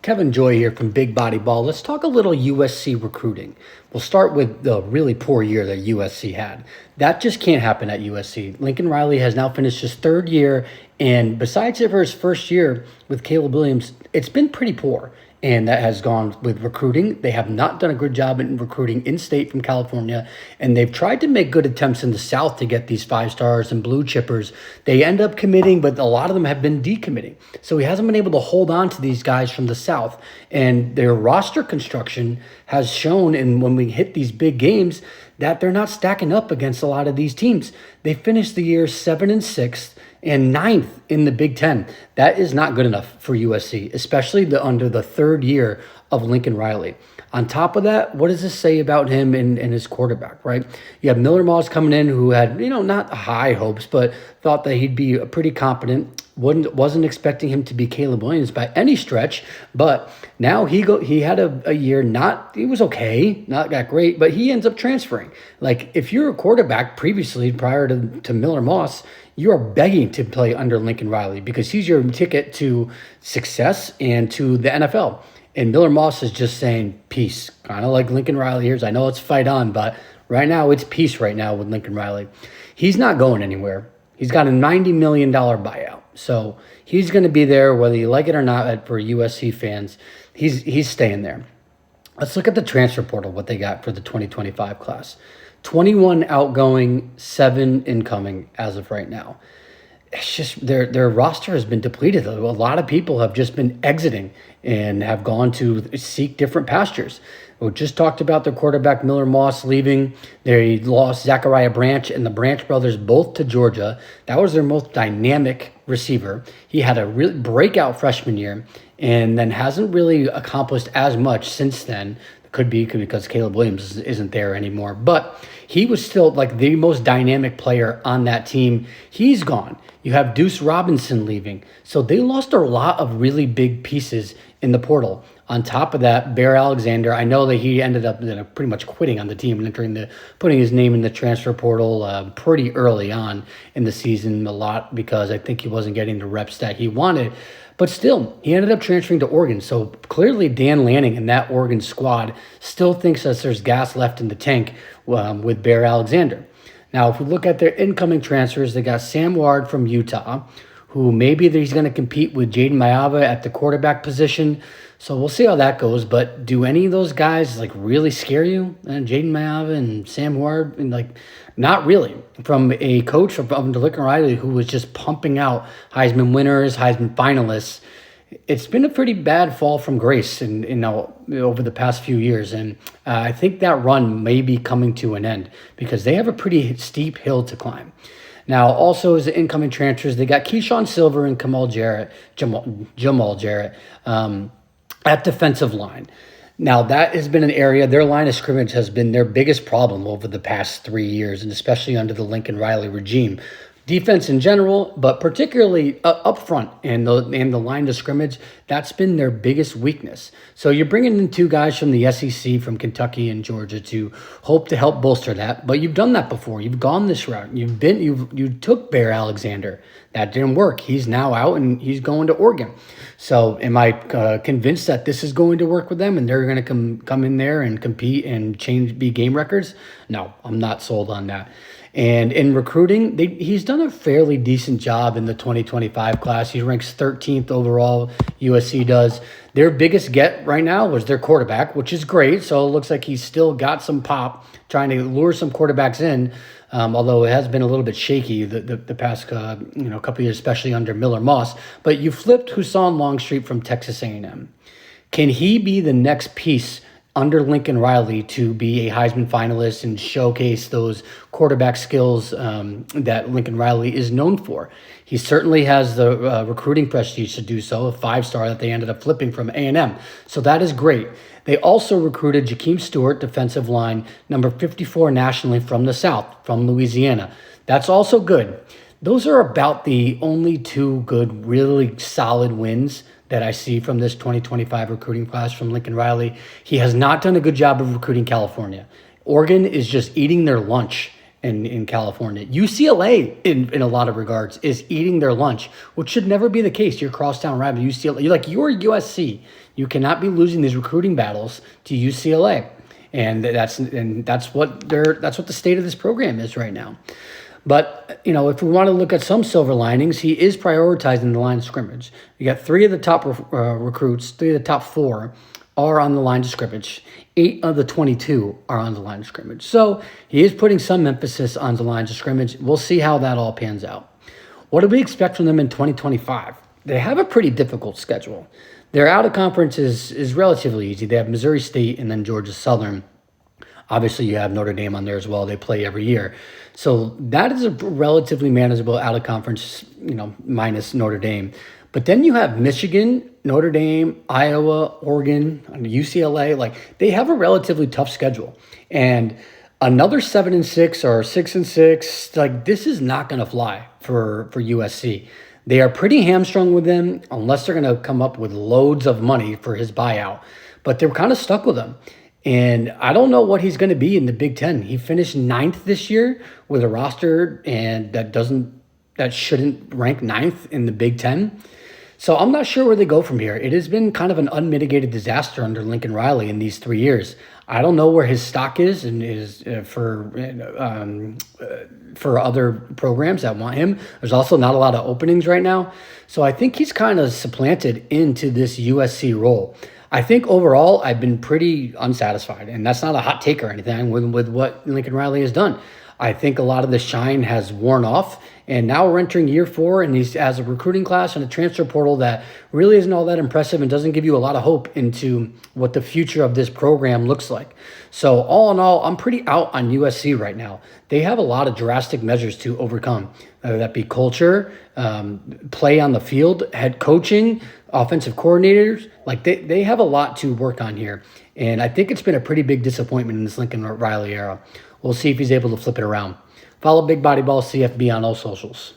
Kevin Joy here from Big Body Ball. Let's talk a little USC recruiting. We'll start with the really poor year that USC had. That just can't happen at USC. Lincoln Riley has now finished his third year, and besides for his first year with Caleb Williams, it's been pretty poor. And that has gone with recruiting. They have not done a good job in recruiting in state from California, and they've tried to make good attempts in the South to get these 5 stars and blue chippers. They end up committing, but a lot of them have been decommitting. So he hasn't been able to hold on to these guys from the South, and their roster construction has shown, and when we hit these big games, that they're not stacking up against a lot of these teams. They finished the year 7-6 and 9th in the Big Ten. That is not good enough for USC, especially under the third year of Lincoln Riley. On top of that, what does this say about him and his quarterback, right? You have Miller Moss coming in who had, not high hopes, but thought that he'd be pretty competent. Wasn't expecting him to be Caleb Williams by any stretch, but now he had a year, he was okay, not that great, but he ends up transferring. Like, if you're a quarterback previously prior to Miller Moss, you are begging to play under Lincoln Riley because he's your ticket to success and to the NFL. And Miller Moss is just saying peace, kind of like Lincoln Riley here. I know it's fight on, but right now it's peace right now with Lincoln Riley. He's not going anywhere. He's got a $90 million buyout. So he's going to be there whether you like it or not for USC fans. He's staying there. Let's look at the transfer portal, what they got for the 2025 class. 21 outgoing, 7 incoming as of right now. It's just their roster has been depleted. A lot of people have just been exiting and have gone to seek different pastures. We just talked about their quarterback Miller Moss leaving. They lost Zachariah Branch and the Branch brothers both to Georgia. That was their most dynamic receiver. He had a really breakout freshman year and then hasn't really accomplished as much since then. Could be because Caleb Williams isn't there anymore. But he was still like the most dynamic player on that team. He's gone. You have Deuce Robinson leaving. So they lost a lot of really big pieces in the portal. On top of that, Bear Alexander, I know that he ended up pretty much quitting on the team and putting his name in the transfer portal pretty early on in the season, a lot because I think he wasn't getting the reps that he wanted. But still, he ended up transferring to Oregon. So clearly Dan Lanning and that Oregon squad still thinks that there's gas left in the tank with Bear Alexander. Now, if we look at their incoming transfers, they got Sam Ward from Utah, who maybe he's going to compete with Jaden Mayava at the quarterback position. So we'll see how that goes. But do any of those guys really scare you? And Jaden Mayava and Sam Ward, and not really. From a coach from Lincoln Riley who was just pumping out Heisman winners, Heisman finalists. It's been a pretty bad fall from grace over the past few years. And I think that run may be coming to an end because they have a pretty steep hill to climb. Now, also as the incoming transfers, they got Keyshawn Silver and Jamal Jarrett at defensive line. Now, that has been an area, their line of scrimmage has been their biggest problem over the past 3 years, and especially under the Lincoln Riley regime. Defense in general, but particularly up front and the line of scrimmage, that's been their biggest weakness. So you're bringing in 2 guys from the SEC, from Kentucky and Georgia, to hope to help bolster that. But you've done that before. You've gone this route. You took Bear Alexander. That didn't work. He's now out and he's going to Oregon. So am I convinced that this is going to work with them and they're going to come in there and compete and be game records? No, I'm not sold on that. And in recruiting, he's done a fairly decent job in the 2025 class. He ranks 13th overall, USC does. Their biggest get right now was their quarterback, which is great. So it looks like he's still got some pop, trying to lure some quarterbacks in, although it has been a little bit shaky the past couple of years, especially under Miller Moss. But you flipped Husson Longstreet from Texas A&M. Can he be the next piece under Lincoln Riley to be a Heisman finalist and showcase those quarterback skills that Lincoln Riley is known for? He certainly has the recruiting prestige to do so, a 5-star that they ended up flipping from A&M. So that is great. They also recruited Jakeem Stewart, defensive line, number 54 nationally from the South, from Louisiana. That's also good. Those are about the only 2 good, really solid wins that I see from this 2025 recruiting class from Lincoln Riley. He has not done a good job of recruiting California. Oregon is just eating their lunch in California. UCLA, in a lot of regards, is eating their lunch, which should never be the case. Your crosstown rival, UCLA. You're USC. You cannot be losing these recruiting battles to UCLA, and that's what the state of this program is right now. But, if we want to look at some silver linings, he is prioritizing the line of scrimmage. You got three of the top recruits, three of the top four are on the line of scrimmage. 8 of the 22 are on the line of scrimmage. So he is putting some emphasis on the lines of scrimmage. We'll see how that all pans out. What do we expect from them in 2025? They have a pretty difficult schedule. Their out of conference is relatively easy. They have Missouri State and then Georgia Southern. Obviously, you have Notre Dame on there as well. They play every year. So that is a relatively manageable out of conference, minus Notre Dame. But then you have Michigan, Notre Dame, Iowa, Oregon, and UCLA. They have a relatively tough schedule. And another 7-6 or 6-6, this is not going to fly for USC. They are pretty hamstrung with them unless they're going to come up with loads of money for his buyout. But they're kind of stuck with him. And I don't know what he's going to be in the Big Ten. He finished 9th this year with a roster and that shouldn't rank 9th in the Big Ten. So I'm not sure where they go from here. It has been kind of an unmitigated disaster under Lincoln Riley in these 3 years. I don't know where his stock is and is for other programs that want him. There's also not a lot of openings right now. So I think he's kind of supplanted into this USC role. I think overall I've been pretty unsatisfied, and that's not a hot take or anything with what Lincoln Riley has done. I think a lot of the shine has worn off, and now we're entering year 4, and he's has a recruiting class and a transfer portal that really isn't all that impressive and doesn't give you a lot of hope into what the future of this program looks like. So all in all, I'm pretty out on USC right now. They have a lot of drastic measures to overcome, whether that be culture, play on the field, head coaching, offensive coordinators. They have a lot to work on here. And I think it's been a pretty big disappointment in this Lincoln Riley era. We'll see if he's able to flip it around. Follow Big Body Ball CFB on all socials.